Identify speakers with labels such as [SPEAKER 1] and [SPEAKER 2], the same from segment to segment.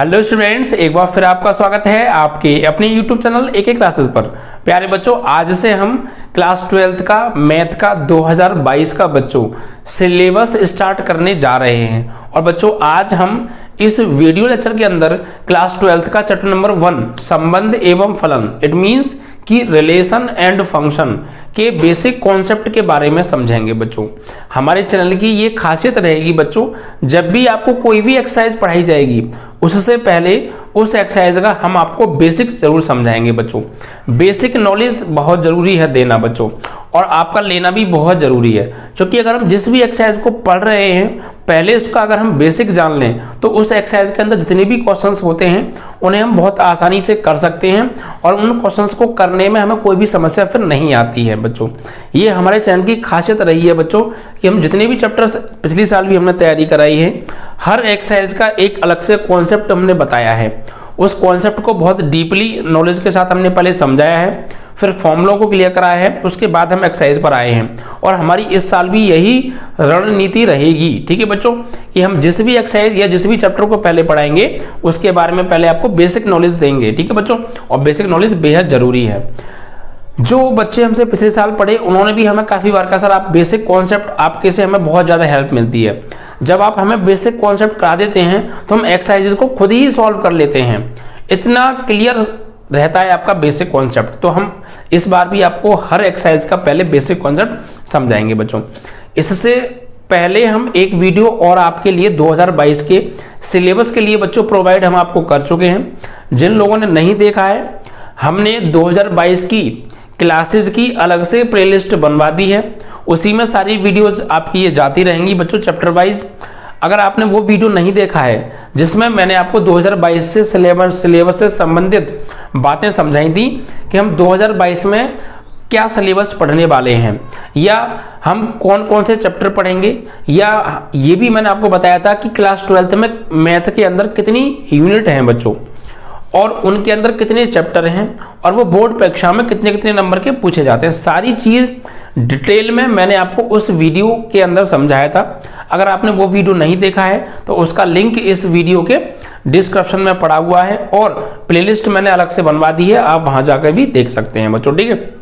[SPEAKER 1] Hello students, एक बार फिर आपका स्वागत है आपके अपने YouTube चैनल AK क्लासेस पर। प्यारे बच्चों, आज से हम क्लास 12th का मैथ का 2022 का बच्चों सिलेबस स्टार्ट करने जा रहे हैं। और बच्चों आज हम इस वीडियो लेक्चर के अंदर क्लास 12th का चैप्टर नंबर 1 संबंध एवं फलन, इट मींस कि रिलेशन एंड फंक्शन के बेसिक कॉन्सेप्ट के बारे में समझेंगे। बच्चों हमारे चैनल की ये खासियत रहेगी बच्चों, जब भी आपको कोई भी एक्सरसाइज पढ़ाई जाएगी उससे पहले उस एक्सरसाइज का हम आपको बेसिक जरूर समझाएंगे। बच्चों बेसिक नॉलेज बहुत जरूरी है देना बच्चों, और आपका लेना भी बहुत जरूरी है, क्योंकि अगर हम जिस भी एक्सरसाइज को पढ़ रहे हैं पहले उसका अगर हम बेसिक जान लें तो उस एक्सरसाइज के अंदर जितने भी क्वेश्चंस होते हैं उन्हें हम बहुत आसानी से कर सकते हैं, और उन क्वेश्चंस को करने में हमें कोई भी समस्या फिर नहीं आती है। बच्चों ये हमारे चैनल की खासियत रही है बच्चों कि हम जितने भी चैप्टर्स पिछली साल भी हमने तैयारी कराई है, हर एक्सरसाइज का एक अलग से कॉन्सेप्ट हमने बताया है। उस कॉन्सेप्ट को बहुत डीपली नॉलेज के साथ हमने पहले समझाया है, फिर फॉर्मूलों को क्लियर कराया है, उसके बाद हम एक्सरसाइज पर आए हैं। और हमारी इस साल भी यही रणनीति रहेगी, ठीक है बच्चों, कि हम जिस भी एक्सरसाइज या जिस भी चैप्टर को पहले पढ़ाएंगे उसके बारे में पहले आपको बेसिक नॉलेज देंगे, ठीक है बच्चों। और बेसिक नॉलेज बेहद जरूरी है। जो बच्चे हमसे पिछले साल पढ़े उन्होंने भी हमें काफी बार कहा सर आप बेसिक कॉन्सेप्ट आपके से हमें बहुत ज्यादा हेल्प मिलती है। जब आप हमें बेसिक कॉन्सेप्ट करा देते हैं तो हम एक्सरसाइजेस को खुद ही सॉल्व कर लेते हैं, इतना क्लियर रहता है आपका बेसिक कॉन्सेप्ट। तो हम इस बार भी आपको हर एक्सरसाइज का पहले बेसिक कॉन्सेप्ट समझाएंगे बच्चों। इससे पहले हम एक वीडियो और आपके लिए 2022 के सिलेबस के लिए बच्चों प्रोवाइड हम आपको कर चुके हैं। जिन लोगों ने नहीं देखा है, हमने 2022 की क्लासेस की अलग से प्लेलिस्ट बनवा दी है, उसी में सारी वीडियोस आपकी ये जाती रहेंगी बच्चों चैप्टर वाइज। अगर आपने वो वीडियो नहीं देखा है जिसमें मैंने आपको 2022 से सिलेबस से संबंधित बातें समझाई थी कि हम 2022 में क्या सिलेबस पढ़ने वाले हैं, या हम कौन कौन से चैप्टर पढ़ेंगे, या ये भी मैंने आपको बताया था कि क्लास 12th में मैथ के अंदर कितनी यूनिट हैं बच्चों और उनके अंदर कितने चैप्टर हैं और वो बोर्ड परीक्षा में कितने कितने नंबर के पूछे जाते हैं। सारी चीज डिटेल में मैंने आपको उस वीडियो के अंदर समझाया था। अगर आपने वो वीडियो नहीं देखा है तो उसका लिंक इस वीडियो के डिस्क्रिप्शन में पड़ा हुआ है, और प्लेलिस्ट मैंने अलग से बनवा दी है, आप वहां जाकर भी देख सकते हैं बच्चों, ठीक है।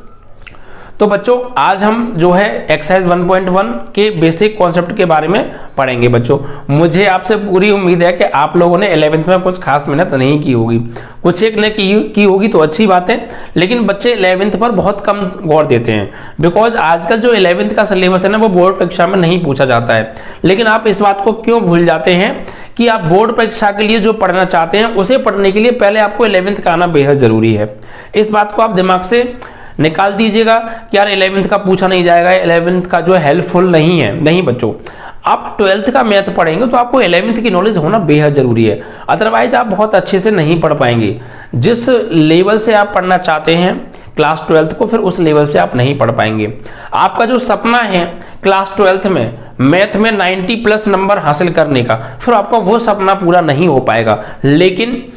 [SPEAKER 1] तो बच्चों आज हम जो है एक्सरसाइज 1.1 के बेसिक कॉन्सेप्ट के बारे में पढ़ेंगे बच्चों। मुझे आपसे पूरी उम्मीद है कि आप लोगों ने 11th में कुछ खास मेहनत नहीं की होगी, कुछ एक ने की होगी तो अच्छी बात है, लेकिन बच्चे 11th पर बहुत कम गौर देते हैं, बिकॉज आजकल जो 11th का सिलेबस है ना वो बोर्ड परीक्षा में नहीं पूछा जाता है। लेकिन आप इस बात को क्यों भूल जाते हैं कि आप बोर्ड परीक्षा के लिए जो पढ़ना चाहते हैं उसे पढ़ने के लिए पहले आपको 11th का आना बेहद जरूरी है। इस बात को आप दिमाग से निकाल दीजिएगा कि यार 11th का पूछा नहीं जाएगा, 11th का जो हेल्पफुल नहीं है। नहीं बच्चों, आप 12th का मैथ पढ़ेंगे तो आपको 11th की नॉलेज होना बेहद जरूरी है, अदरवाइज आप बहुत अच्छे से नहीं पढ़ पाएंगे। जिस लेवल से आप पढ़ना चाहते हैं क्लास 12th को, फिर उस लेवल से आप नहीं पढ़ पाएंगे। आपका जो सपना है क्लास 12th में मैथ में 90+ नंबर हासिल करने का, फिर आपका वो सपना पूरा नहीं हो पाएगा। लेकिन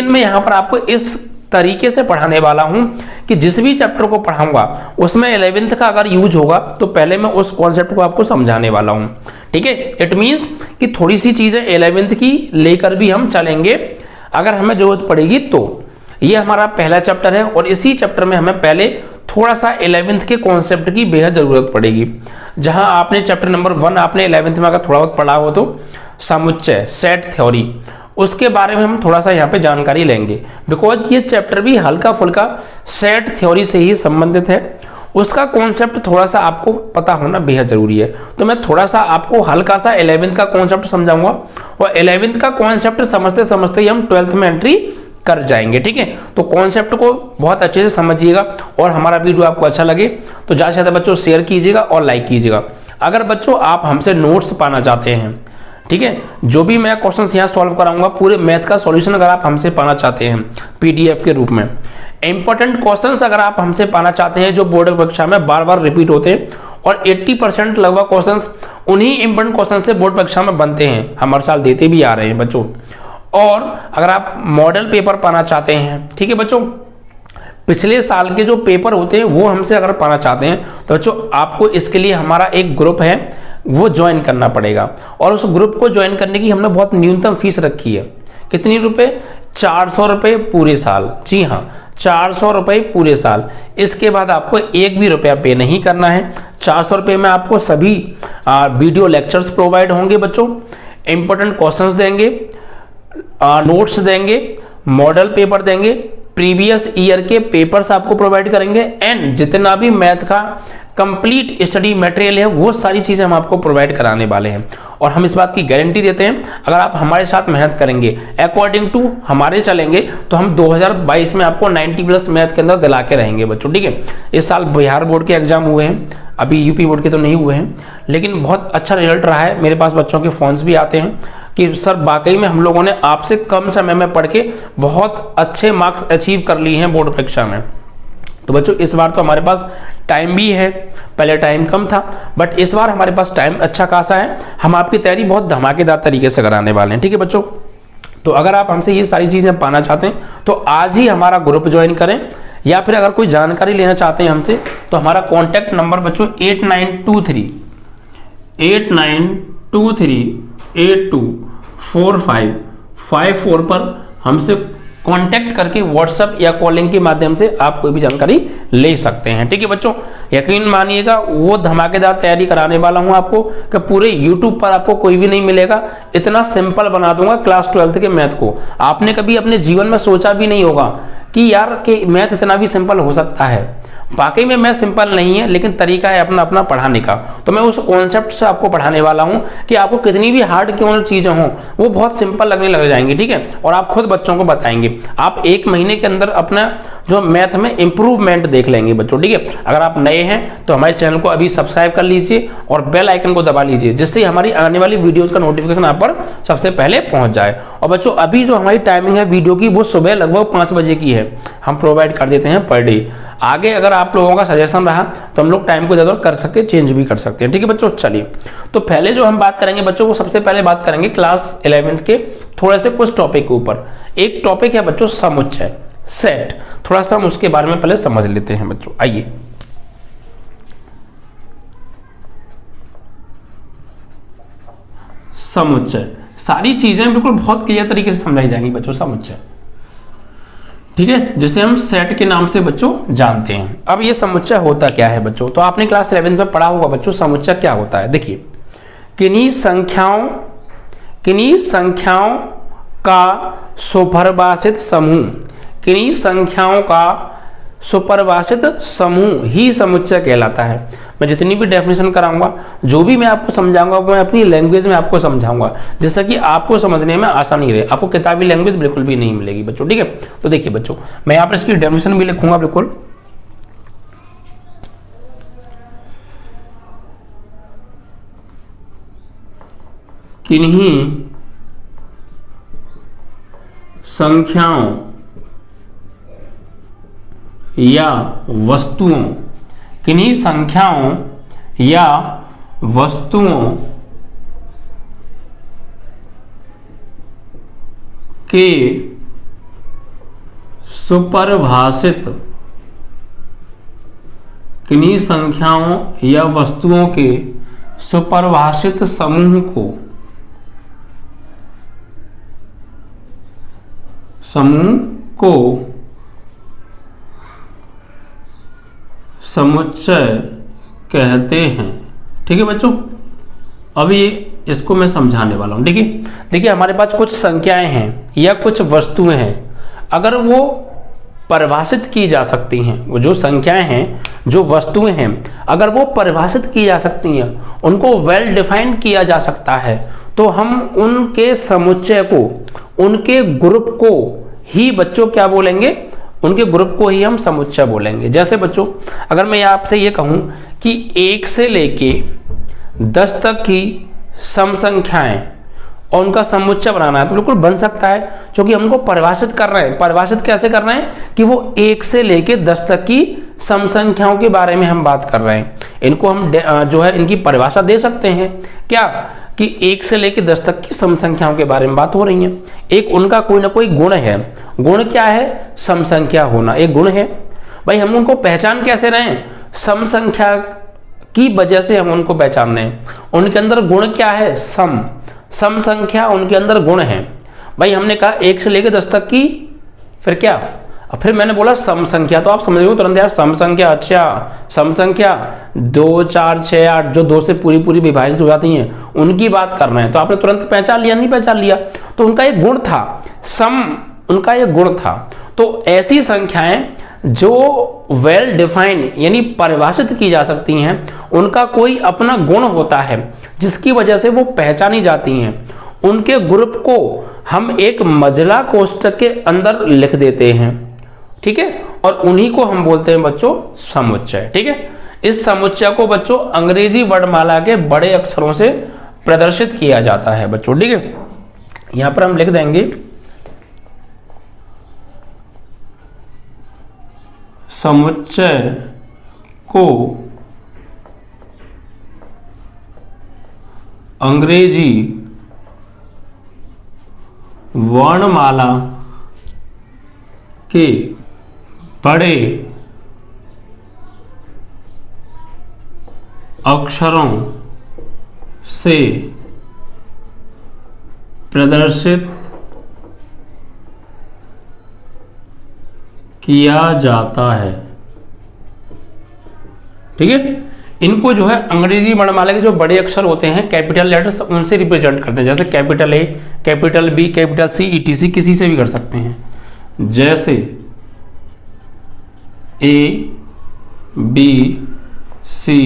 [SPEAKER 1] मैं यहाँ पर आपको इस तरीके से पढ़ाने वाला हूं कि जिस भी चैप्टर को पढ़ाऊंगा उसमें 11th का अगर यूज होगा तो पहले मैं उस कॉन्सेप्ट को आपको समझाने वाला हूं, ठीक है। इट मींस कि थोड़ी सी चीजें 11th की लेकर भी हम चलेंगे अगर हमें जरूरत पड़ेगी तो। ये हमारा पहला चैप्टर है और इसी चैप्टर में हमें पहले थोड़ा सा 11th के कॉन्सेप्ट की बेहद जरूरत पड़ेगी। जहां आपने चैप्टर नंबर 1 आपने 11th में अगर थोड़ा बहुत पढ़ा हो तो समुच्चय सेट थ्योरी, उसके बारे में हम थोड़ा सा यहाँ पे जानकारी लेंगे, बिकॉज ये चैप्टर भी हल्का फुल्का सेट थ्योरी से ही संबंधित है। उसका कॉन्सेप्ट थोड़ा सा आपको पता होना बेहद जरूरी है। तो मैं थोड़ा सा आपको हल्का सा 11th का कॉन्सेप्ट समझाऊंगा, और 11th का कॉन्सेप्ट समझते समझते ही हम 12th में एंट्री कर जाएंगे, ठीक है। तो कॉन्सेप्ट को बहुत अच्छे से समझिएगा, और हमारा वीडियो आपको अच्छा लगे तो ज़्यादा से ज़्यादा बच्चों शेयर कीजिएगा और लाइक कीजिएगा। अगर बच्चों आप हमसे नोट्स पाना चाहते हैं, ठीक है, जो भी मैं क्वेश्चंस यहाँ सॉल्व कराऊंगा पूरे मैथ का सॉल्यूशन अगर आप हमसे पाना चाहते हैं PDF के रूप में, इंपॉर्टेंट क्वेश्चंस अगर आप हमसे पाना चाहते हैं जो बोर्ड परीक्षा में बार बार रिपीट होते हैं, और 80% लगभग क्वेश्चंस उन्हीं इंपॉर्टेंट क्वेश्चन से बोर्ड परीक्षा में बनते हैं, हम हर साल देते भी आ रहे हैं बच्चों। और अगर आप मॉडल पेपर पाना चाहते हैं, ठीक है बच्चों, पिछले साल के जो पेपर होते हैं वो हमसे अगर पाना चाहते हैं तो बच्चों आपको इसके लिए हमारा एक ग्रुप है वो ज्वाइन करना पड़ेगा। और उस ग्रुप को ज्वाइन करने की हमने बहुत न्यूनतम फीस रखी है कितनी रुपए? 400 रुपए पूरे साल। जी हाँ, 400 रुपए पूरे साल। इसके बाद आपको एक भी रुपया पे नहीं करना है। 400 रुपए में आपको सभी वीडियो लेक्चर्स प्रोवाइड होंगे बच्चों, इंपॉर्टेंट क्वेश्चंस देंगे, नोट्स देंगे, मॉडल पेपर देंगे, प्रीवियस ईयर के पेपर्स आपको प्रोवाइड करेंगे एंड जितना भी मैथ का कंप्लीट स्टडी मटेरियल है वो सारी चीजें हम आपको प्रोवाइड कराने वाले हैं। और हम इस बात की गारंटी देते हैं, अगर आप हमारे साथ मेहनत करेंगे, अकॉर्डिंग टू हमारे चलेंगे, तो हम 2022 में आपको 90+ मैथ के अंदर दिला के रहेंगे बच्चों। ठीक है, इस साल बिहार बोर्ड के एग्जाम हुए हैं, अभी यूपी बोर्ड के तो नहीं हुए हैं, लेकिन बहुत अच्छा रिजल्ट रहा है। मेरे पास बच्चों के फोन्स भी आते हैं कि सर वाकई में हम लोगों ने आपसे कम समय में पढ़ के बहुत अच्छे मार्क्स अचीव कर लिए हैं बोर्ड परीक्षा में। तो बच्चों इस बार तो हमारे पास टाइम भी है, पहले टाइम कम था बट इस बार हमारे पास टाइम अच्छा खासा है। हम आपकी तैयारी बहुत धमाकेदार तरीके से कराने वाले हैं। ठीक है बच्चों, तो अगर आप हमसे ये सारी चीजें पाना चाहते हैं तो आज ही हमारा ग्रुप ज्वाइन करें, या फिर अगर कोई जानकारी लेना चाहते हैं हमसे तो हमारा कॉन्टैक्ट नंबर बच्चों 8923824554 पर हमसे कांटेक्ट करके व्हाट्सएप या कॉलिंग के माध्यम से आप कोई भी जानकारी ले सकते हैं। ठीक है बच्चों, यकीन मानिएगा वो धमाकेदार तैयारी कराने वाला हूं आपको कि पूरे YouTube पर आपको कोई भी नहीं मिलेगा। इतना सिंपल बना दूंगा क्लास 12th के मैथ को, आपने कभी अपने जीवन में सोचा भी नहीं होगा कि यार कि मैथ इतना भी सिंपल हो सकता है। वाकई में मैथ सिंपल नहीं है, लेकिन तरीका है अपना अपना पढ़ाने का। तो मैं उस कॉन्सेप्ट से आपको पढ़ाने वाला हूं कि आपको कितनी भी हार्ड क्यों चीजें हों वो बहुत सिंपल लगने लग जाएंगी। ठीक है, और आप खुद बच्चों को बताएंगे, आप 1 महीने के अंदर अपना जो मैथ में इंप्रूवमेंट देख लेंगे बच्चों। ठीक है, अगर आप नए हैं तो हमारे चैनल को अभी सब्सक्राइब कर लीजिए और बेल आइकन को दबा लीजिए, जिससे हमारी आने वाली वीडियोस का नोटिफिकेशन आप पर सबसे पहले पहुंच जाए। और बच्चों अभी जो हमारी टाइमिंग है वीडियो की वो सुबह लगभग 5 बजे की है, हम प्रोवाइड कर देते हैं पर डे। आगे अगर आप लोगों का सजेशन रहा तो हम लोग टाइम को ज्यादा कर सकते हैं, चेंज भी कर सकते हैं। ठीक है बच्चों, चलिए तो पहले जो हम बात करेंगे बच्चों, वो सबसे पहले बात करेंगे क्लास 11th के थोड़े से कुछ टॉपिक के ऊपर। एक टॉपिक है बच्चों समुच्चय, सेट। थोड़ा सा हम उसके बारे में पहले समझ लेते हैं बच्चों, आइए। समुच्चय, सारी चीजें बिल्कुल बहुत क्लियर तरीके से समझाई जाएंगी बच्चों। समुच्चय, ठीक है, जिसे हम सेट के नाम से बच्चों जानते हैं। अब ये समुच्चय होता क्या है बच्चों, तो आपने क्लास 11th में पढ़ा होगा बच्चों समुच्चय क्या होता है। देखिए, किन्हीं संख्याओं का सुपरिभाषित समूह, किन्हीं संख्याओं का सुपरिभाषित समूह ही समुच्चय कहलाता है। मैं जितनी भी डेफिनेशन कराऊंगा, जो भी मैं आपको समझाऊंगा वो मैं अपनी लैंग्वेज में आपको समझाऊंगा, जिससे कि आपको समझने में आसानी रहे। आपको किताबी लैंग्वेज बिल्कुल भी नहीं मिलेगी बच्चों। ठीक है, तो देखिए बच्चों, मैं यहाँ पर इसकी डेफिनेशन भी लिखूंगा बिल्कुल। किन्हीं संख्याओं या वस्तुओं, किन्हीं संख्याओं या वस्तुओं के सुपरिभाषित, किन्हीं संख्याओं या वस्तुओं के सुपरिभाषित समूह को समुच्चय कहते हैं। ठीक है बच्चों, अभी इसको मैं समझाने वाला हूं। देखिए हमारे पास कुछ संख्याएं हैं या कुछ वस्तुएं हैं, अगर वो परिभाषित की जा सकती हैं, वो जो संख्याएं हैं, जो वस्तुएं हैं, अगर वो परिभाषित की जा सकती हैं, उनको वेल डिफाइंड किया जा सकता है, तो हम उनके समुच्चय को, उनके ग्रुप को ही बच्चों क्या बोलेंगे, उनके ग्रुप को ही हम समुच्चय बोलेंगे। जैसे बच्चों अगर मैं आपसे ये कहूं कि 1 से लेके 10 तक की सम संख्याएं और उनका समुच्चय बनाना है, तो बिल्कुल बन सकता है, क्योंकि हमको परिभाषित कर रहे हैं। परिभाषित कैसे कर रहे हैं कि वो 1 से लेके 10 तक की सम संख्याओं के बारे में हम बात कर रहे हैं। इनको हम जो है इनकी परिभाषा दे सकते हैं क्या, कि 1 से लेकर 10 तक की सम संख्याओं के बारे में बात हो रही है। एक उनका कोई ना कोई गुण है। गुण क्या है, सम संख्या होना एक गुण है। भाई हम उनको पहचान कैसे रहे हैं, सम संख्या की वजह से हम उनको पहचान रहे हैं। उनके अंदर गुण क्या है, सम संख्या उनके अंदर गुण है। भाई हमने कहा 1 से लेकर 10 तक की, फिर क्या, अब फिर मैंने बोला सम संख्या, तो आप समझ रहे हो तुरंत यार सम संख्या, अच्छा सम संख्या 2 4 6 8 जो 2 से पूरी पूरी विभाजित हो जाती हैं उनकी बात कर रहे हैं, तो आपने तुरंत पहचान लिया, नहीं पहचान लिया? तो उनका एक गुण था सम, उनका एक गुण था। तो ऐसी संख्याएं जो वेल डिफाइंड यानी परिभाषित की जा सकती हैं, उनका कोई अपना गुण होता है जिसकी वजह से वो पहचानी जाती हैं, उनके ग्रुप को हम एक मजला कोष्ठक के अंदर लिख देते हैं, ठीक है, और उन्हीं को हम बोलते हैं बच्चों समुच्चय, ठीक है। इस समुच्चय को बच्चों अंग्रेजी वर्णमाला के बड़े अक्षरों से प्रदर्शित किया जाता है बच्चों, ठीक है। यहां पर हम लिख देंगे समुच्चय को अंग्रेजी वर्णमाला के बड़े अक्षरों से प्रदर्शित किया जाता है, ठीक है। इनको जो है अंग्रेजी वर्णमाला के जो बड़े अक्षर होते हैं कैपिटल लेटर्स उनसे रिप्रेजेंट करते हैं, जैसे capital A, capital B, capital C, ETC, किसी से भी कर सकते हैं, जैसे ए बी सी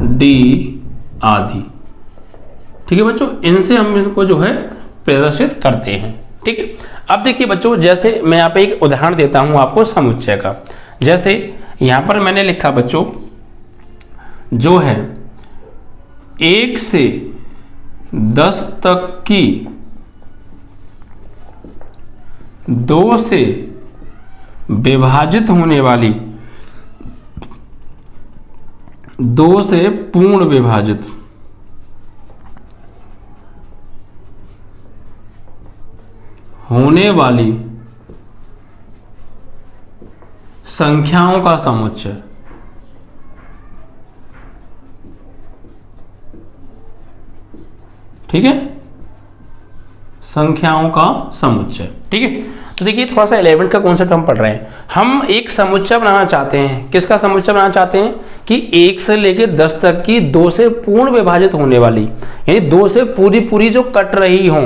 [SPEAKER 1] डी आदि, ठीक है बच्चों। इनसे हम इसको जो है प्रदर्शित करते हैं, ठीक है। अब देखिए बच्चों, जैसे मैं यहाँ पे एक उदाहरण देता हूं आपको समुच्चय का, जैसे यहां पर मैंने लिखा बच्चों जो है 1 से 10 तक की 2 से विभाजित होने वाली, 2 से पूर्ण विभाजित होने वाली संख्याओं का समुच्चय, ठीक है, संख्याओं का समुच्चय, ठीक है। तो देखिए थोड़ा सा 11th का कॉन्सेप्ट हम पढ़ रहे हैं, हम एक समुच्चय बनाना चाहते हैं। किसका समुच्चय बनाना चाहते हैं कि 1 से लेकर 10 तक की 2 से पूर्ण विभाजित होने वाली, यानी 2 से पूरी पूरी जो कट रही हो,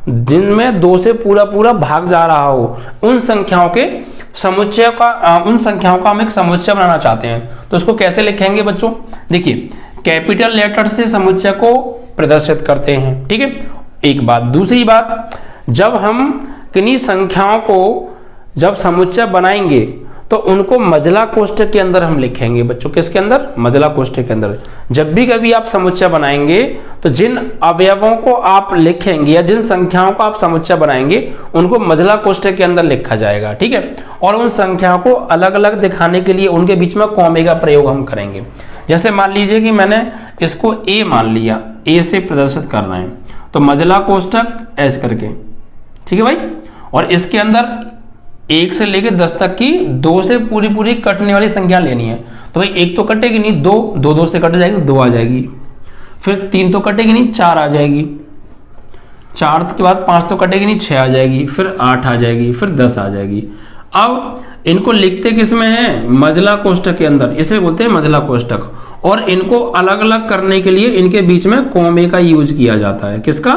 [SPEAKER 1] जिनमें 2 से पूरा पूरा भाग जा रहा हो, उन संख्याओं के समुच्चय का, उन संख्याओं का हम एक समुच्चय बनाना चाहते हैं। तो उसको कैसे लिखेंगे बच्चों? देखिए कैपिटल लेटर से समुच्चय को प्रदर्शित करते हैं, ठीक है, एक बात। दूसरी बात, जब हम किन्हीं संख्याओं को जब समुच्चय बनाएंगे तो उनको मजला कोष्ठक के अंदर हम लिखेंगे बच्चों। किसके अंदर? मजला कोष्ठक के अंदर। जब भी कभी आप समुच्चय बनाएंगे तो जिन अवयवों को आप लिखेंगे या जिन संख्याओं को आप समुच्चय बनाएंगे उनको मजला कोष्ठक के अंदर लिखा जाएगा, ठीक है। और उन संख्याओं को अलग अलग दिखाने के लिए उनके बीच में कॉमे का प्रयोग हम करेंगे। जैसे मान लीजिए कि मैंने इसको ए मान लिया, ए से प्रदर्शित करना है, तो मजला कोष्ठक एस करके, ठीक है भाई। और इसके अंदर 1 से लेकर 10 तक की 2 से पूरी पूरी कटने वाली संख्या लेनी है। तो भाई 1 तो कटेगी नहीं, 2 से कट जाएगी, 2 आ जाएगी। फिर 3 तो कटेगी नहीं, 4 आ जाएगी। 4 के बाद 5 तो कटेगी नहीं, 6 आ जाएगी। फिर 8 आ जाएगी, फिर 10 आ जाएगी। अब इनको लिखते किस में है? मजला कोष्ठक के अंदर, इसे बोलते हैं मजला कोष्ठक। और इनको अलग अलग करने के लिए इनके बीच में कॉमे का यूज किया जाता है। किसका?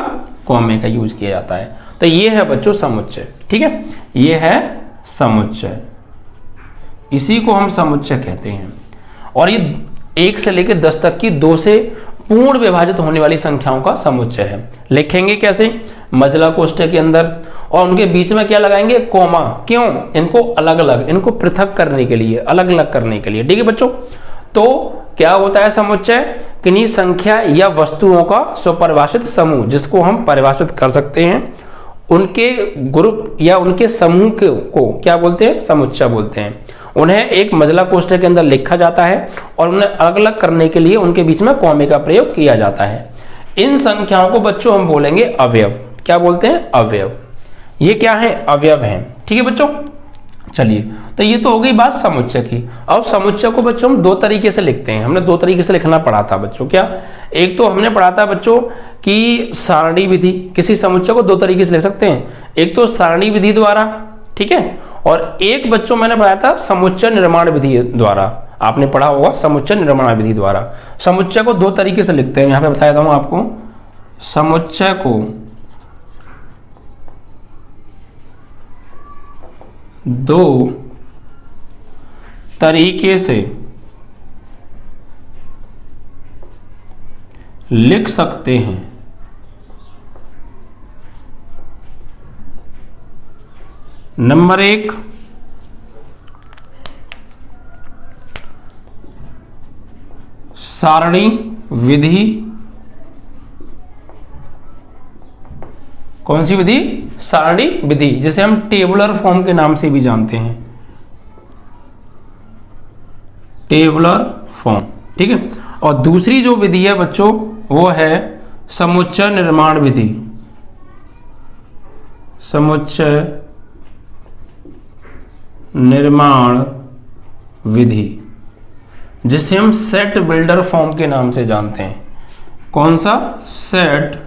[SPEAKER 1] कॉमे का यूज किया जाता है। तो ये है बच्चों समुच्चय, ठीक है, ये है समुच्चय, इसी को हम समुच्चय कहते हैं। और ये 1 से लेकर 10 तक की 2 से पूर्ण विभाजित होने वाली संख्याओं का समुच्चय है। लिखेंगे कैसे? मजला कोष्ठक के अंदर, और उनके बीच में क्या लगाएंगे? कोमा। क्यों? इनको अलग अलग, इनको पृथक करने के लिए, अलग अलग करने के लिए, ठीक है बच्चों। तो क्या होता है समुच्चय? किन्हीं संख्या या वस्तुओं का स्वपरिभाषित समूह, जिसको हम परिभाषित कर सकते हैं, उनके ग्रुप या उनके समूह को क्या बोलते हैं? समुच्चय बोलते हैं। उन्हें एक मजला कोष्ठक के अंदर लिखा जाता है और उन्हें अलग अलग करने के लिए उनके बीच में कॉमे का प्रयोग किया जाता है। इन संख्याओं को बच्चों हम बोलेंगे अवयव। क्या बोलते हैं? अवयव। ये क्या है? अवयव है, ठीक है बच्चों। चलिए, तो ये तो हो गई बात समुच्चय की। अब समुच्चय को बच्चों हम दो तरीके से लिखते हैं। हमने दो तरीके से लिखना पढ़ा था बच्चों। क्या? एक तो हमने पढ़ा था बच्चों कि सारणी विधि, किसी समुच्चय को दो तरीके से लिख सकते हैं, एक तो सारणी विधि द्वारा, ठीक है, और एक बच्चों मैंने पढ़ाया था समुच्चय निर्माण विधि द्वारा। आपने पढ़ा होगा समुच्चय निर्माण विधि द्वारा। समुच्चय को दो तरीके से लिखते हैं, यहां पे बताया हूं आपको। समुच्चय को दो तरीके से लिख सकते हैं। नंबर एक, सारणी विधि। कौन सी विधि? सारणी विधि, जिसे हम टेबुलर फॉर्म के नाम से भी जानते हैं, टेबुलर फॉर्म, ठीक है। और दूसरी जो विधि है बच्चों वो है समुच्चय निर्माण विधि। समुच्चय निर्माण विधि, जिसे हम सेट बिल्डर फॉर्म के नाम से जानते हैं। कौन सा? सेट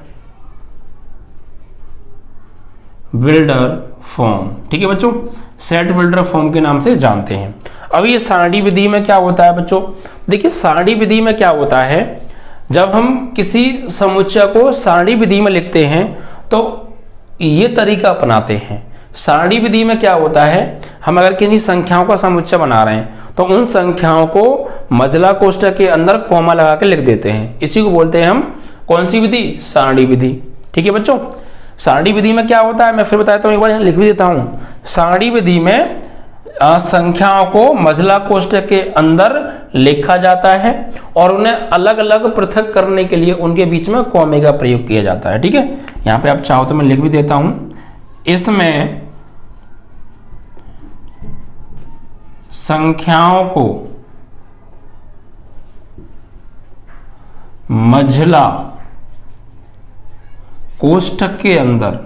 [SPEAKER 1] बिल्डर फॉर्म, ठीक है बच्चों, सेट बिल्डर फॉर्म के नाम से जानते हैं। अब ये सारणी विधि में क्या होता है बच्चों? देखिए सारणी विधि में क्या होता है, जब हम किसी समुच्चय को सारणी विधि में लिखते हैं तो ये तरीका अपनाते हैं। सारणी विधि में क्या होता है, हम अगर किन्हीं संख्याओं का समुच्चय बना रहे हैं तो उन संख्याओं को मझला कोष्ठक के अंदर कॉमा लगा के लिख देते हैं। इसी को बोलते हैं हम कौन सी विधि? सारणी विधि, ठीक है बच्चों। सारणी विधि में क्या होता है, मैं फिर बताता हूं, एक बार यहाँ लिख भी देता हूं। सारणी विधि में संख्याओं को मझला कोष्ठक के अंदर लिखा जाता है और उन्हें अलग अलग पृथक करने के लिए उनके बीच में कॉमे का प्रयोग किया जाता है, ठीक है। यहाँ पे आप चाहो तो मैं लिख भी देता हूं। इसमें संख्याओं को मझला कोष्ठक के अंदर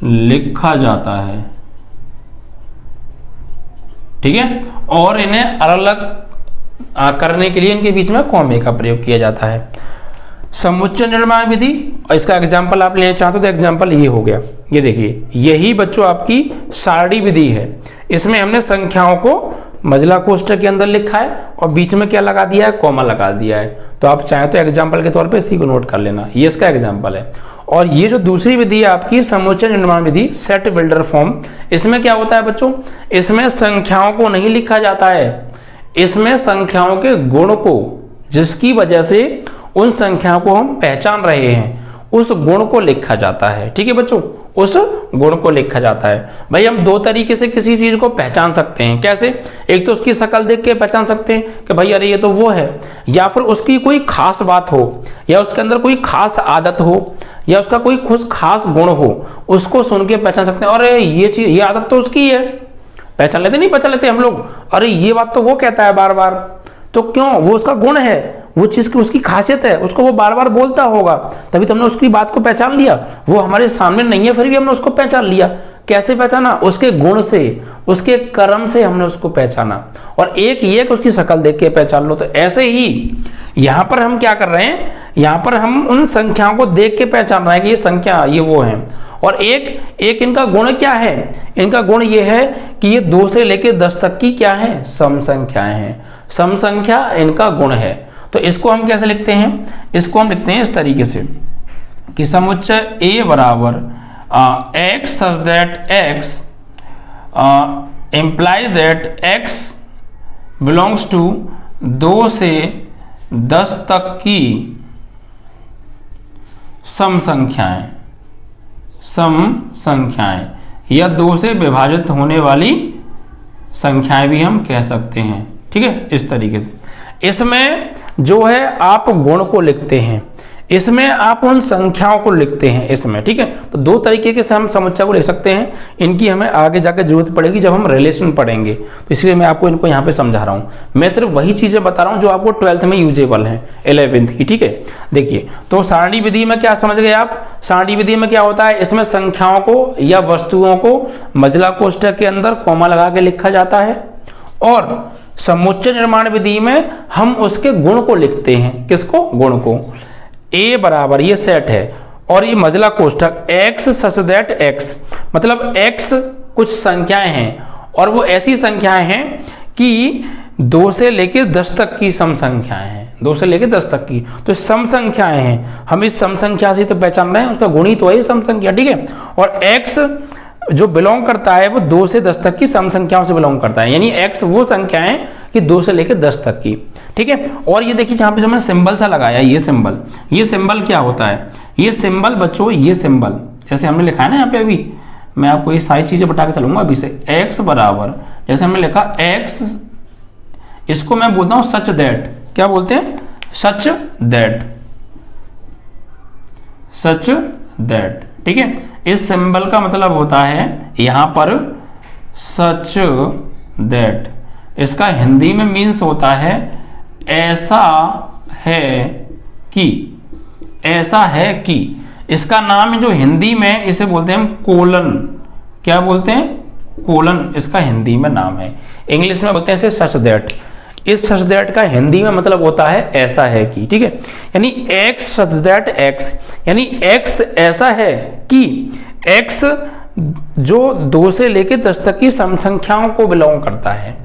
[SPEAKER 1] लिखा जाता है, ठीक है, और इन्हें अलग अलग करने के लिए इनके बीच में कॉमे का प्रयोग किया जाता है। समुच्चय निर्माण विधि, और इसका एग्जाम्पल आप लेना चाहते हो तो एग्जाम्पल ये हो गया। ये देखिए, यही बच्चों आपकी सारणी विधि है। इसमें हमने संख्याओं को मझला कोष्ठक के अंदर लिखा है और बीच में क्या लगा दिया है? कॉमा लगा दिया है। तो आप चाहे तो एग्जाम्पल के तौर पे इसी को नोट कर लेना, ये इसका एग्जाम्पल है। और ये जो दूसरी विधि है आपकी समुच्चय निर्माण विधि, सेट बिल्डर फॉर्म, इसमें क्या होता है बच्चों? इसमें संख्याओं को नहीं लिखा जाता है, इसमें संख्याओं के गुण को, जिसकी वजह से उन संख्याओं को हम पहचान रहे हैं, उस गुण को लिखा जाता है, ठीक है बच्चों, उस गुण को लिखा जाता है। भाई हम दो तरीके से किसी चीज को पहचान सकते हैं। कैसे? एक तो उसकी शक्ल देख के पहचान सकते हैं कि भाई अरे ये तो वो है, या फिर उसकी कोई खास बात हो, या उसके अंदर कोई खास आदत हो, या उसका कोई खुद खास गुण हो, उसको सुन के पहचान सकते हैं। अरे ये चीज, ये आदत तो उसकी है, पहचान लेते नहीं? पहचान लेते हम लोग, अरे ये बात तो वो कहता है बार बार, तो क्यों? वो उसका गुण है, वो चीज की उसकी खासियत है, उसको वो बार बार बोलता होगा, तभी तुमने उसकी बात को पहचान लिया। वो हमारे सामने नहीं है फिर भी हमने उसको पहचान लिया। कैसे पहचाना? उसके गुण से, उसके कर्म से हमने उसको पहचाना। और एक ये उसकी शक्ल देख के पहचान लो। तो ऐसे ही यहां पर हम क्या कर रहे हैं, यहां पर हम उन संख्याओं को देख के पहचान रहे हैं कि ये संख्या ये वो है। और एक इनका गुण क्या है? इनका गुण ये है कि ये 2 से लेकर 10 तक की क्या है? सम संख्याएं हैं। सम संख्या इनका गुण है। तो इसको हम कैसे लिखते हैं? इसको हम लिखते हैं इस तरीके से कि समुच्चय A बराबर x such that x implies that x belongs to 2 से 10 तक की सम संख्याएं या 2 से विभाजित होने वाली संख्याएं भी हम कह सकते हैं, ठीक है, इस तरीके से। इसमें जो है आप गुण को लिखते हैं, इसमें आप उन संख्याओं को लिखते हैं इसमें, ठीक है। तो दो तरीके के से हम समुच्चय को लिख सकते हैं, इनकी हमें आगे जाकर जरूरत पड़ेगी जब हम रिलेशन पढ़ेंगे, तो इसलिए मैं आपको इनको यहाँ पे समझा रहा हूँ। मैं सिर्फ वही चीजें बता रहा हूँ जो आपको 12th में यूजेबल है 11th की, ठीक है। देखिए, तो सारणी विधि में क्या समझ गए आप? सारणी विधि में क्या होता है, इसमें संख्याओं को या वस्तुओं को मजला कोष्ठक के अंदर कॉमा लगा के लिखा जाता है, और समुच्चय निर्माण विधि में हम उसके गुण को लिखते हैं। किसको? गुण को। ए बराबर, ये सेट है, और ये मजला कोष्ठक x सच दैट x, मतलब x कुछ संख्याएं हैं और वो ऐसी संख्याएं हैं कि 2 से लेकर 10 तक की सम संख्याएं हैं, 2 से लेकर 10 तक की, तो सम संख्याएं हैं। हम इस सम संख्या से तो पहचान रहे हैं, उसका गुणी तो है सम संख्या, ठीक है। और x जो बिलोंग करता है वो 2 से 10 तक की सम संख्याओं से बिलोंग करता है, यानी x वो संख्याएं कि 2 से लेकर 10 तक की, ठीक है। और ये देखिए यहाँ पे जो मैंने सिंबल सा लगाया, ये सिंबल क्या होता है? ये सिंबल बच्चों, ये सिंबल जैसे हमने लिखा है ना यहाँ पे, अभी मैं आपको ये सारी चीजें बता के चलूंगा अभी से। x बराबर, जैसे हमने लिखा x, इसको मैं बोलता हूं सच दैट। क्या बोलते हैं? सच दैट, सच दैट, ठीक है। इस सिंबल का मतलब होता है यहां पर सच दैट, इसका हिंदी में मीन्स होता है ऐसा है कि, ऐसा है कि। इसका नाम जो हिंदी में इसे बोलते हैं हम कोलन। क्या बोलते हैं? कोलन इसका हिंदी में नाम है, इंग्लिश में बोलते हैं इसे सच दैट। इस सच दैट का हिंदी में मतलब होता है ऐसा है कि, ठीक है। यानी x सच दैट x, यानी x ऐसा है कि x जो 2 से लेकर 10 तक की सम संख्याओं को बिलोंग करता है।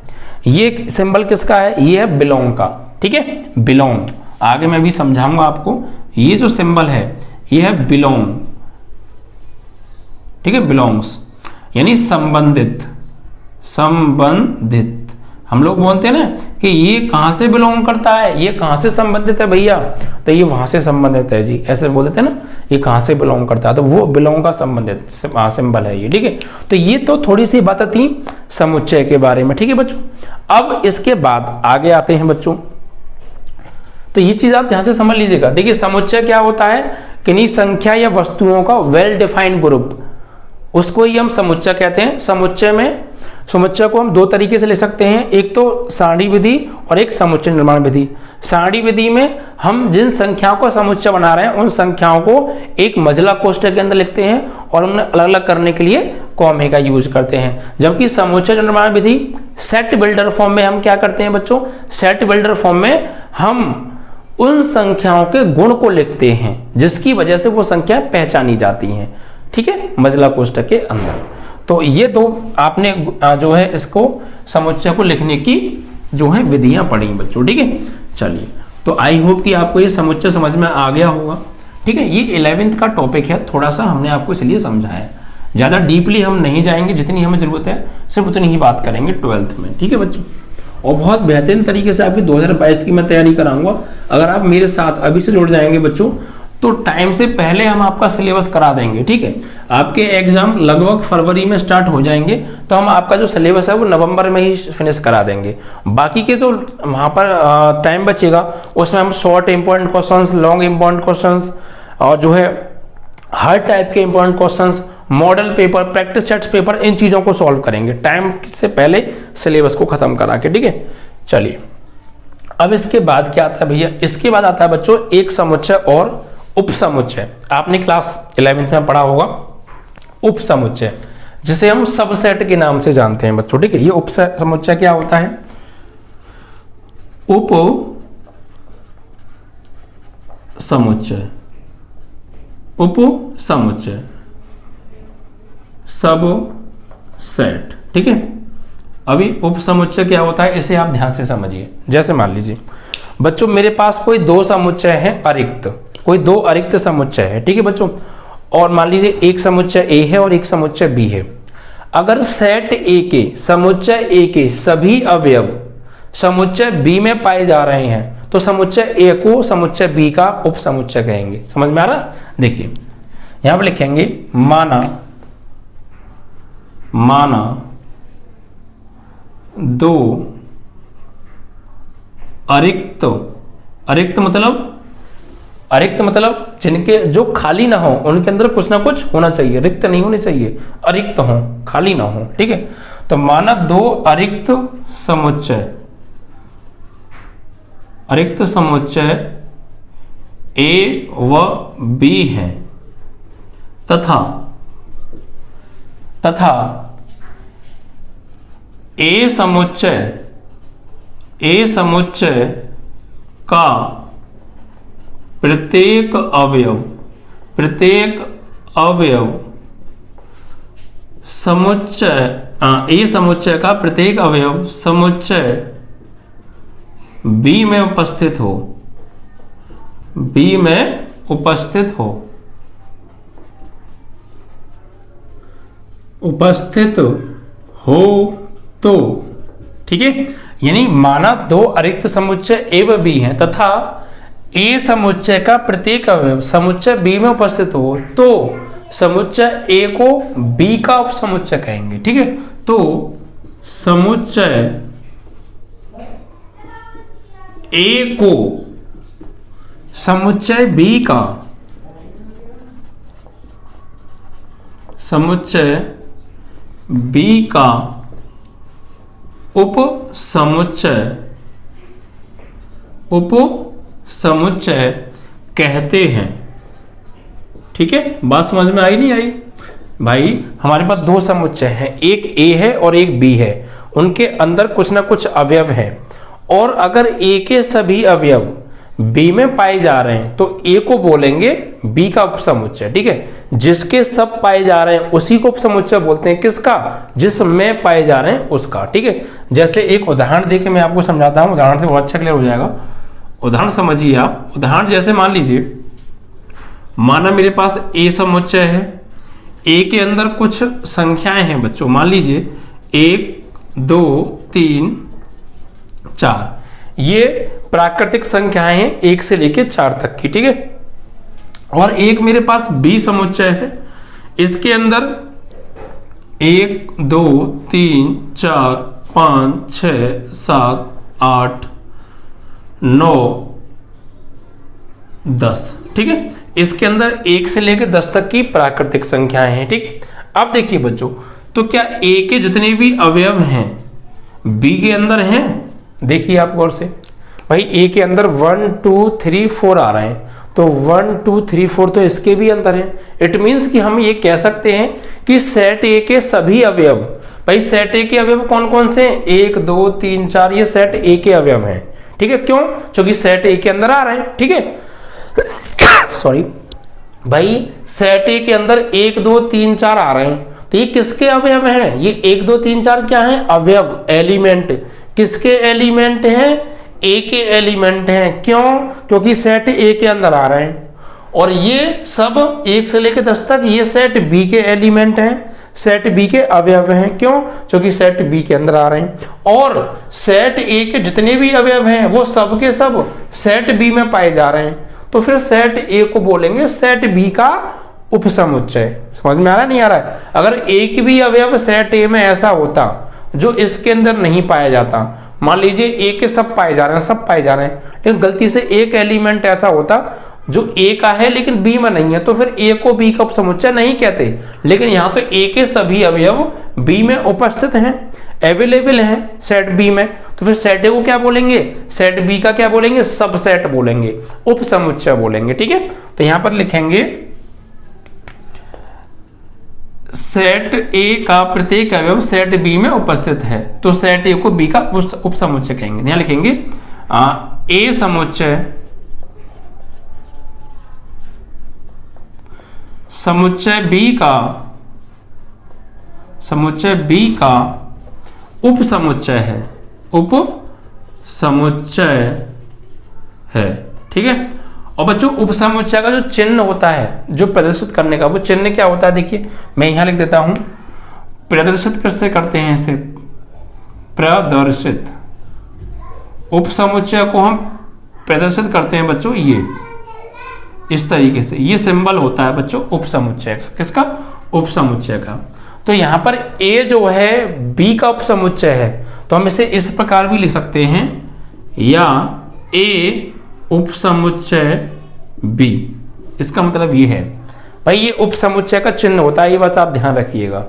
[SPEAKER 1] ये सिंबल किसका है? ये है बिलोंग का, ठीक है, बिलोंग। आगे मैं भी समझाऊंगा आपको। ये जो सिंबल है ये है बिलोंग, ठीक है, बिलोंग्स यानी संबंधित। संबंधित हम लोग बोलते हैं ना कि ये कहां से बिलोंग करता है, ये कहां से संबंधित है भैया, तो ये वहां से संबंधित है जी, ऐसे बोल देते हैं ना, ये कहां से बिलोंग करता है, तो वो बिलोंग का संबंधित सिंबल है ये, ठीक है। तो ये तो थोड़ी सी बातें थी समुच्चय के बारे में, ठीक है बच्चों। अब इसके बाद आगे आते हैं बच्चों, तो ये चीज आप ध्यान से समझ लीजिएगा। देखिए, समुच्चय क्या होता है? किन्हीं संख्या या वस्तुओं का वेल डिफाइंड ग्रुप, उसको ही हम समुच्चय कहते हैं। समुच्चय को हम 2 तरीके से ले सकते हैं, एक तो सारणी विधि और एक समुच्चय निर्माण विधि। सारणी विधि में हम जिन संख्याओं का समुच्चय बना रहे हैं उन संख्याओं को एक मजला कोष्ठक के अंदर लिखते हैं और उन्हें अलग अलग करने के लिए कॉमे का यूज करते हैं। जबकि समुच्चय निर्माण विधि सेट बिल्डर फॉर्म में हम क्या करते हैं बच्चों? सेट बिल्डर फॉर्म में हम उन संख्याओं के गुण को लिखते हैं जिसकी वजह से वो संख्या पहचानी जाती हैं, ठीक है, मजला कोष्ठक के अंदर। तो ये 2 आपने जो है इसको समुच्चय को लिखने की जो है विधियां पढ़ी बच्चों, ठीक है। चलिए, तो आई होप कि आपको ये समुच्चय समझ में आ गया होगा, ठीक है। ये 11th का टॉपिक है, थोड़ा सा हमने आपको इसलिए समझाया, ज्यादा डीपली हम नहीं जाएंगे, जितनी हमें जरूरत है सिर्फ उतनी ही बात करेंगे 12th में, ठीक है बच्चों। और बहुत बेहतरीन तरीके से आपकी 2022 की मैं तैयारी कराऊंगा। अगर आप मेरे साथ अभी से जुड़ जाएंगे बच्चों तो टाइम से पहले हम आपका सिलेबस करा देंगे, ठीक है। आपके एग्जाम लगभग फरवरी में स्टार्ट हो जाएंगे, तो हम आपका जो सिलेबस है वो नवंबर में ही फिनिश करा देंगे। बाकी के जो वहां पर टाइम बचेगा उसमें हम short important questions, long important questions और जो है हर टाइप के important questions, model paper, practice sets paper, इन चीजों को सॉल्व करेंगे टाइम से पहले सिलेबस को खत्म करा के, ठीक है। चलिए, अब इसके बाद क्या आता है भैया? इसके बाद आता है बच्चों एक समुच्चय और उप समुच्चय। आपने क्लास 11th में पढ़ा होगा उप समुच्चय, जिसे हम सबसेट के नाम से जानते हैं बच्चों, ठीक है। ये उप समुच्चय क्या होता है? उप समुच्चय, उप समुच्चय, सब सेट, ठीक है। अभी उप समुच्चय क्या होता है इसे आप ध्यान से समझिए। जैसे मान लीजिए बच्चों मेरे पास कोई 2 समुच्चय है अरिक्त, कोई 2 अरिक्त समुच्चय है, ठीक है बच्चों। और मान लीजिए एक समुच्चय ए है और एक समुच्चय बी है। अगर सेट ए के, समुच्चय ए के सभी अवयव समुच्चय बी में पाए जा रहे हैं तो समुच्चय ए को समुच्चय बी का उप समुच्चय कहेंगे। समझ में आ रहा? देखिए यहां पर लिखेंगे माना 2 अरिक्त, अरिक्त मतलब अरिक्त मतलब जिनके जो खाली ना हो, उनके अंदर कुछ ना कुछ होना चाहिए, रिक्त नहीं होने चाहिए, अरिक्त हो, खाली ना हो। ठीक है, तो माना दो अरिक्त समुच्चय, अरिक्त समुच्चय ए व बी है तथा ए समुच्चय का प्रत्येक अवयव समुच्चय ए समुच्चय का प्रत्येक अवयव समुच्चय बी में उपस्थित हो, बी में उपस्थित हो, उपस्थित हो तो, ठीक है, यानी माना दो अरिक्त समुच्चय ए व बी हैं तथा ए समुच्चय का प्रत्येक अवयव समुच्चय बी में उपस्थित हो तो समुच्चय ए को बी का उपसमुच्चय कहेंगे। ठीक है, तो समुच्चय ए को समुच्चय बी का, समुच्चय बी का उप समुच्चय कहते हैं। ठीक है, बात समझ में आई नहीं आई भाई? हमारे पास दो समुच्चय हैं, एक ए है और एक बी है, उनके अंदर कुछ ना कुछ अवयव है, और अगर ए के सभी अवयव बी में पाए जा रहे हैं तो ए को बोलेंगे बी का उपसमुच्चय। ठीक है, जिसके सब पाए जा रहे हैं उसी को उपसमुच्चय बोलते हैं। किसका? जिसमें पाए जा रहे हैं उसका। ठीक है, जैसे एक उदाहरण देके मैं आपको समझाता हूं, उदाहरण से बहुत अच्छा क्लियर हो जाएगा। उदाहरण समझिए आप। उदाहरण जैसे मान लीजिए, माना मेरे पास ए समुच्चय है, ए के अंदर कुछ संख्याएं हैं बच्चों, मान लीजिए 1 2 3 4, ये प्राकृतिक संख्याएं हैं 1 से लेकर 4 तक की। ठीक है, और एक मेरे पास बी समुच्चय है, इसके अंदर 1 2 3 4 5 6 7 8 9 10। ठीक है, इसके अंदर 1 से लेकर 10 तक की प्राकृतिक संख्याएं हैं। ठीक है, अब देखिए बच्चों, तो क्या ए के जितने भी अवयव हैं बी के अंदर हैं? देखिए आप गौर से भाई, ए के अंदर 1 2 3 4 आ रहे हैं, तो 1 2 3 4 तो इसके भी अंदर है। इट मीन्स कि हम ये कह सकते हैं कि सेट ए के सभी अवयव, भाई सेट ए के अवयव कौन कौन से हैं? 1 2 3 4, ये सेट ए के अवयव हैं। ठीक है, क्यों? क्योंकि सेट ए के अंदर आ रहे हैं। ठीक है, सॉरी भाई, सेट ए के अंदर 1 2 3 4 आ रहे हैं, तो ये किसके अवयव हैं? ये 1 2 3 4 क्या है? अवयव, एलिमेंट। किसके एलिमेंट हैं? ए के एलिमेंट हैं। क्यों? क्योंकि सेट ए के अंदर आ रहे हैं, और ये सब 1 से लेकर 10 तक ये सेट बी के एलिमेंट हैं, सेट बी के अवयव हैं। क्यों? क्योंकि सेट बी के अंदर आ रहे हैं, और सेट ए के जितने भी अवयव हैं वो सब के सब सेट बी में पाए जा रहे हैं, तो फिर सेट ए को बोलेंगे सेट बी का उपसमुच्चय। समझ में आ रहा है नहीं आ रहा है? अगर एक भी अवयव सेट ए में ऐसा होता जो इसके अंदर नहीं पाया जाता, मान लीजिए ए के सब पाए जा रहे हैं, सब पाए जा रहे हैं, लेकिन गलती से एक एलिमेंट ऐसा होता जो ए का है लेकिन बी में नहीं है, तो फिर ए को बी का उपसमुच्चय नहीं कहते। लेकिन यहां तो ए के सभी अवयव बी में उपस्थित हैं, अवेलेबल हैं सेट बी में, तो फिर सेट ए को क्या बोलेंगे? सेट बी का क्या बोलेंगे? सबसेट बोलेंगे, उपसमुच्चय बोलेंगे। ठीक है, तो यहां पर लिखेंगे सेट ए का प्रत्येक अवयव सेट बी में उपस्थित है, तो सेट ए को बी का उपसमुच्चय कहेंगे। यहां लिखेंगे ए समुच्चय समुच्चय बी का उपसमुच्चय है, उपसमुच्चय है। ठीक है, और बच्चों उपसमुच्चय का जो चिन्ह होता है, जो प्रदर्शित करने का, वो चिन्ह क्या होता है? देखिए मैं यहां लिख देता हूं, प्रदर्शित कैसे करते हैं इसे? प्रदर्शित उपसमुच्चय को हम प्रदर्शित करते हैं बच्चों ये इस तरीके से, ये सिंबल होता है बच्चों उपसमुच्चय का। किसका? उपसमुच्चय का। तो यहां पर ए जो है बी का उपसमुच्चय है, तो हम इसे इस प्रकार भी लिख सकते हैं, या ए उपसमुच्चय बी। इसका मतलब ये है भाई, ये उप समुच्चय का चिन्ह होता है, ये बात आप ध्यान रखिएगा।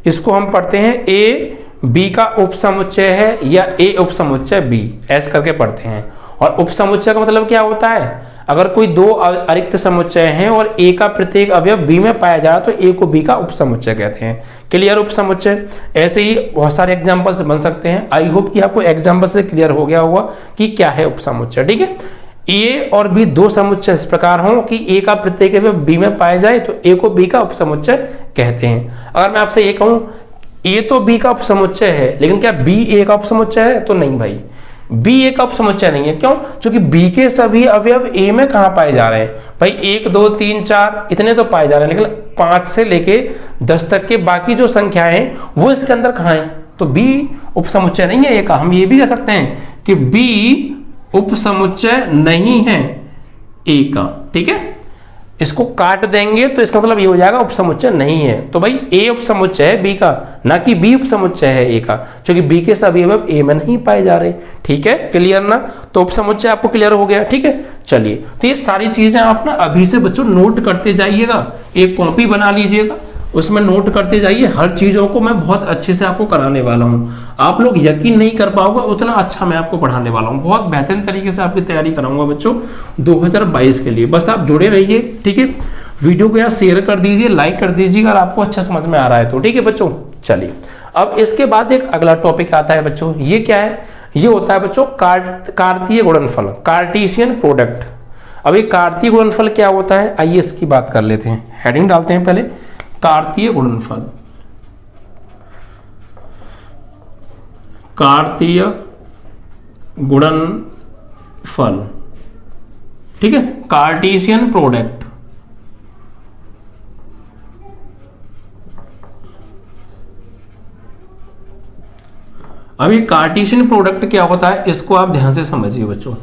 [SPEAKER 1] इसको हम पढ़ते हैं ए बी का उप समुच्चय है या ए उप समुच्चय बी, ऐसे करके पढ़ते हैं। और उप समुच्चय का मतलब क्या होता है, अगर कोई दो अरिक्त समुच्चय हैं और ए का प्रत्येक अवयव बी में पाया जाए तो ए को बी का उप समुच्चय कहते हैं। क्लियर उप समुच्चय। ऐसे ही बहुत सारे एग्जांपल्स बन सकते हैं। आई होप कि आपको एग्जांपल से क्लियर हो गया होगा कि क्या है उप समुच्चय। ठीक है, ए और बी दो समुच्चय इस प्रकार हो कि ए का प्रत्येक अवयव बी में पाया जाए तो ए को बी का उप समुच्चय कहते हैं। अगर मैं आपसे ये कहूं ए तो बी का उप समुच्चय है, लेकिन क्या बी ए का उप समुच्चय है, तो नहीं भाई, बी ए का उप समुच्चय नहीं है। क्यों? क्योंकि बी के सभी अवयव ए में कहां पाए जा रहे हैं भाई, 1 2 3 4 इतने तो पाए जा रहे हैं, लेकिन 5 से लेके 10 तक के बाकी जो संख्याएं हैं वो इसके अंदर कहां है, तो बी उप समुच्चय नहीं है ए का। हम ये भी कह सकते हैं कि बी उप समुच्चय नहीं है ए का। ठीक है, इसको काट देंगे तो इसका मतलब ये हो जाएगा उप समुच्चय नहीं है। तो भाई ए उप समुच्चय है बी का, ना कि बी उप समुच्चय है ए का, क्योंकि बी के सभी अवयव ए में नहीं पाए जा रहे। ठीक है, क्लियर ना? तो उप समुच्चय आपको क्लियर हो गया। ठीक है, चलिए, तो ये सारी चीजें आप ना अभी से बच्चों नोट करते जाइएगा, एक कॉपी बना लीजिएगा, उसमें नोट करते जाइए। हर चीजों को मैं बहुत अच्छे से आपको कराने वाला हूँ। आप लोग यकीन नहीं कर पाओगे उतना अच्छा मैं आपको पढ़ाने वाला हूँ। बहुत बेहतरीन तरीके से आपकी तैयारी कराऊंगा बच्चों 2022 के लिए। बस आप जुड़े रहिए। ठीक है, वीडियो को यहाँ शेयर कर दीजिए, लाइक कर दीजिएगा अगर आपको अच्छा समझ में आ रहा है तो। ठीक है बच्चों, चलिए अब इसके बाद एक अगला टॉपिक आता है बच्चों। ये क्या है? ये होता है बच्चों कार्तीय गुणनफल, कार्टेशियन प्रोडक्ट। अब ये कार्तीय गुणनफल क्या होता है, आइए इसकी बात कर लेते हैं। हेडिंग डालते हैं पहले, कार्तीय गुणनफल। कार्तीय गुणनफल, ठीक है, कार्टेशियन प्रोडक्ट। अभी कार्टेशियन प्रोडक्ट क्या होता है इसको आप ध्यान से समझिए बच्चों।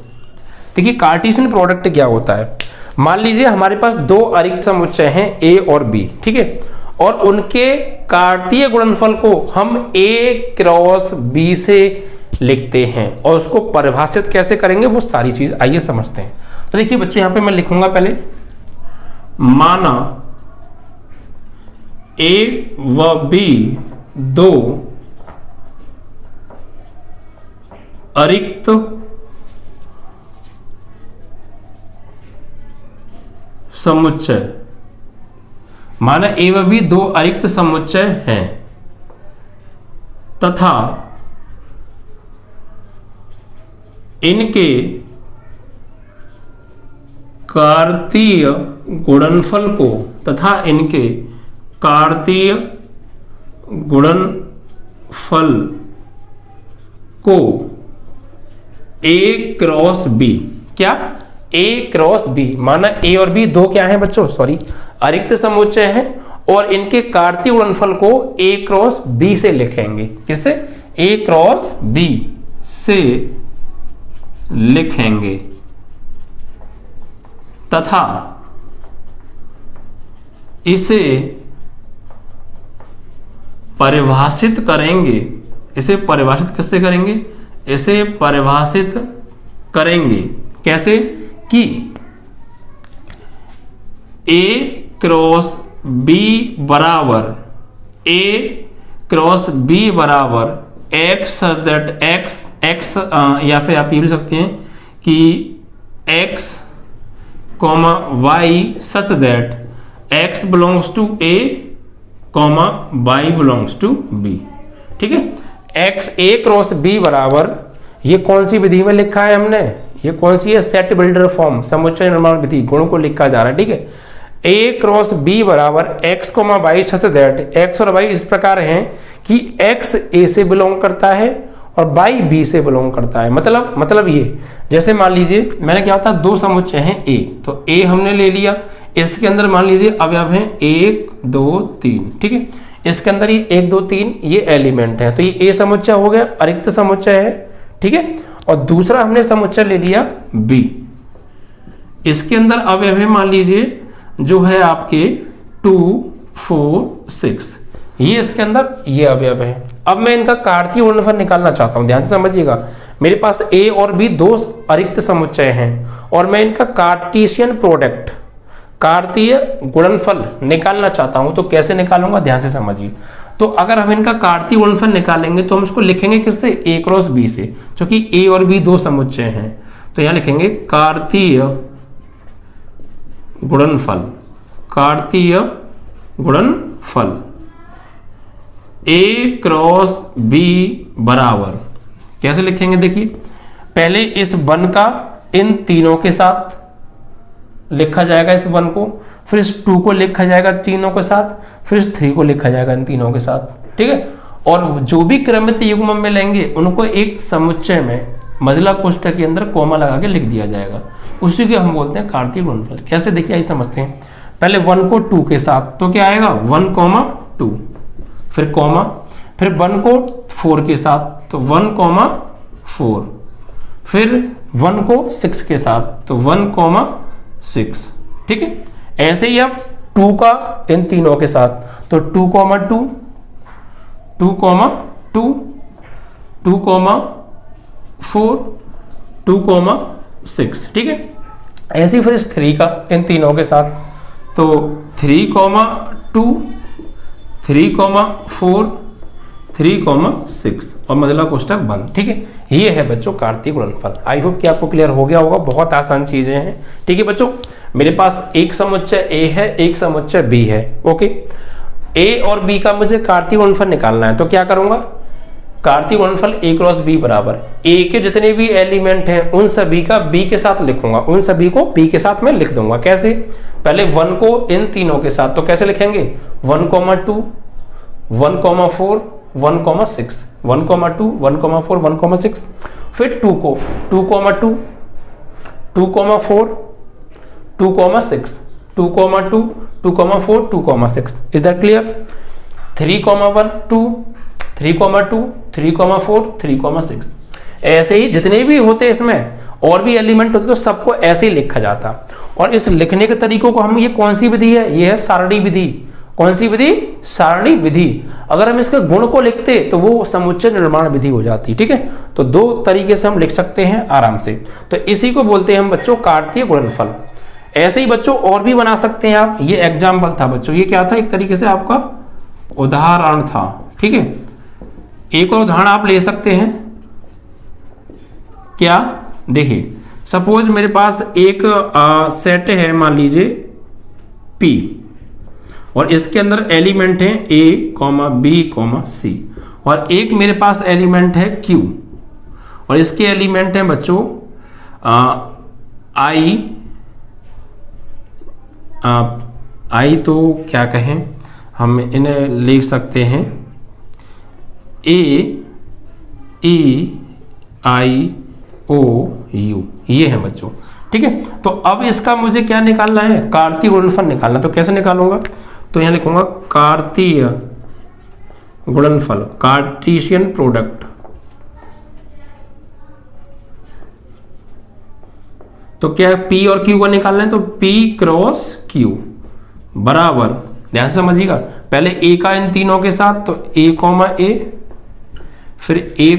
[SPEAKER 1] देखिए कार्टेशियन प्रोडक्ट क्या होता है, मान लीजिए हमारे पास दो अरिक्त समुच्चय हैं ए और बी, ठीक है, और उनके कार्तीय गुणनफल को हम ए क्रॉस बी से लिखते हैं और उसको परिभाषित कैसे करेंगे वो सारी चीज आइए समझते हैं। तो देखिए बच्चों यहां पे मैं लिखूंगा पहले, माना ए व बी दो अरिक्त समुच्चय, माना ए व बी दो अरिक्त समुच्चय हैं तथा इनके कार्तीय गुणनफल को, तथा इनके कार्तीय गुणनफल को ए क्रॉस बी, क्या ए क्रॉस बी, माना ए और बी दो क्या हैं बच्चों, सॉरी अरिक्त समुच्चय हैं और इनके कार्तीय गुणनफल को ए क्रॉस बी से लिखेंगे। किससे? ए क्रॉस बी से लिखेंगे तथा इसे परिभाषित करेंगे। इसे परिभाषित किससे करेंगे? इसे परिभाषित करेंगे कैसे कि ए क्रॉस बी बराबर ए क्रॉस बी बराबर एक्स सच दैट एक्स या फिर आप ये भी सकते हैं कि X comma Y such that X belongs to A comma Y belongs to B. ठीक है, एक्स ए क्रॉस बी बराबर, ये कौन सी विधि में लिखा है हमने, ये कौन सी है, सेट बिल्डर फॉर्म, समुच्चय निर्माण विधि, गुणों को लिखा जा रहा है। ठीक है, ए क्रॉस बी बराबर X comma Y such that X और वाई इस प्रकार हैं कि एक्स ए से बिलोंग करता है और वाई बी से बिलोंग करता है। मतलब ये, जैसे मान लीजिए मैंने क्या होता है, दो समुच्चय हैं ए, तो ए हमने ले लिया, इसके अंदर मान लीजिए अवयव हैं 1 2 3, ठीक है, इसके अंदर ये 1 2 3 ये एलिमेंट है, तो ये ए समुच्चय हो गया, अरिक्त समुच्चय है। ठीक है, और दूसरा हमने समुच्चय ले लिया बी, इसके अंदर अवयव है मान लीजिए जो है आपके 2 4 6, ये इसके अंदर ये अवयव है। अब मैं इनका कार्तीय गुणनफल निकालना चाहता हूं, ध्यान से समझिएगा। मेरे पास ए और बी दो अरिक्त समुच्चय हैं और मैं इनका कार्टेशियन प्रोडक्ट, कार्तीय गुणनफल निकालना चाहता हूं, तो कैसे निकालूंगा ध्यान से समझिए। तो अगर हम इनका कार्तीय गुणनफल निकालेंगे तो हम इसको लिखेंगे किससे, ए क्रॉस बी से, क्योंकि ए और बी दो समुच्चय हैं। तो यहां लिखेंगे कार्तीय गुणनफल, कार्तीय गुणनफल ए क्रॉस बी बराबर, कैसे लिखेंगे देखिए, पहले इस वन का इन तीनों के साथ लिखा जाएगा, इस वन को, फिर इस टू को लिखा जाएगा तीनों के साथ, फिर इस थ्री को लिखा जाएगा इन तीनों के साथ, ठीक है। और जो भी क्रमित युग्म में लेंगे उनको एक समुच्चय में मझला कोष्ठक के अंदर कोमा लगा के लिख दिया जाएगा, उसी को हम बोलते हैं कार्तीय गुणनफल। कैसे देखिए आइए समझते हैं। पहले वन को टू के साथ, तो क्या आएगा 1, 2, फिर कोमा, फिर वन को 4 के साथ, तो 1, 4, फिर 1 को 6 के साथ, तो 1, 6, ठीक है। ऐसे ही अब 2 का इन तीनों के साथ, तो 2, 2, 2, 2, 2, 4, 2, 6, ठीक है। ऐसे ही फिर इस 3 का इन तीनों के साथ, तो 3, 2, 3, 4, 3, 6 और मझला कोष्ठक बंद, ठीक है। ये है बच्चों कार्तीय गुणनफल। आई होप कि आपको क्लियर हो गया होगा, बहुत आसान चीजें हैं, ठीक है बच्चों। मेरे पास एक समुच्चय ए है, एक समुच्चय बी है, ओके। ए और बी का मुझे कार्तीय गुणनफल निकालना है, तो क्या करूंगा, कार्तीय गुणनफल ए क्रॉस बी बराबर ए के जितने भी एलिमेंट हैं उन सभी का बी के साथ लिखूंगा, उन सभी को बी के साथ में लिख दूंगा। कैसे, पहले 1 को इन तीनों के साथ, तो कैसे लिखेंगे 1, 2, 1, 4, 1, 6, 1, 2, 1, 4, 1, 6, फिर 2 को 2, 2, 2, 4, 2, 6, 2, 2, 2, 4, 2, 6, इज दैट क्लियर। 3, 1, 2, 3, 2, 3, 4, 3, 6, ऐसे ही जितने भी होते इसमें और भी एलिमेंट होते तो सबको ऐसे ही लिखा जाता। और इस लिखने के तरीकों को हम, ये कौन सी विधि है, ये है सारणी विधि। कौन सी विधि, सारणी विधि। अगर हम इसके गुण को लिखते तो वो समुच्चय निर्माण विधि हो जाती, ठीक है। तो दो तरीके से हम लिख सकते हैं आराम से, तो इसी को बोलते हैं हम बच्चों कार्तीय गुणनफल। ऐसे ही बच्चों और भी बना सकते हैं आप। ये एग्जाम्पल था बच्चों, ये क्या था, एक तरीके से आपका उदाहरण था, ठीक है। एक और उदाहरण आप ले सकते हैं, क्या, देखिए सपोज मेरे पास एक सेट है, मान लीजिए P, और इसके अंदर एलिमेंट है A, B, C, और एक मेरे पास एलिमेंट है Q, और इसके एलिमेंट हैं बच्चों I तो क्या कहें, हम इन्हें लिख सकते हैं A, E, I, O, U, ये है बच्चों, ठीक है। तो अब इसका मुझे क्या निकालना है, कार्तीय गुणनफल निकालना। तो कैसे निकालूंगा, तो यहां लिखूंगा कार्तीय गुणनफल, कार्टेशियन प्रोडक्ट। तो क्या P और Q को निकालना है, तो P क्रॉस Q बराबर, ध्यान से समझिएगा, पहले A का इन तीनों के साथ, तो A, A, फिर A,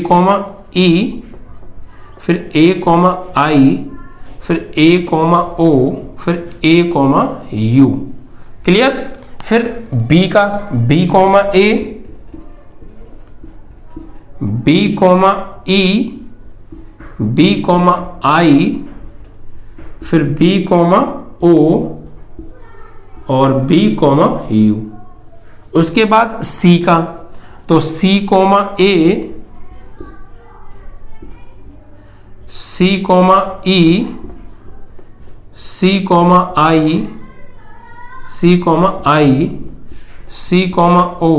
[SPEAKER 1] E, फिर A, I, फिर A, O, फिर A, U, क्लियर। फिर B का B, A, B, E, B, I, फिर B, O और B, U। उसके बाद C का, तो C, A, C, E, C, I, C, C, O,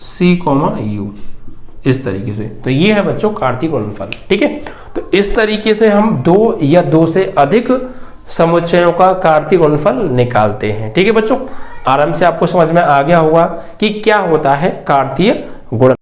[SPEAKER 1] C, U, इस तरीके से। तो ये है बच्चों कार्तीय गुणनफल, ठीक है। तो इस तरीके से हम दो या दो से अधिक समुच्चयों का कार्तीय गुणनफल निकालते हैं, ठीक है बच्चों। आराम से आपको समझ में आ गया होगा कि क्या होता है कार्तीय गुणनफल।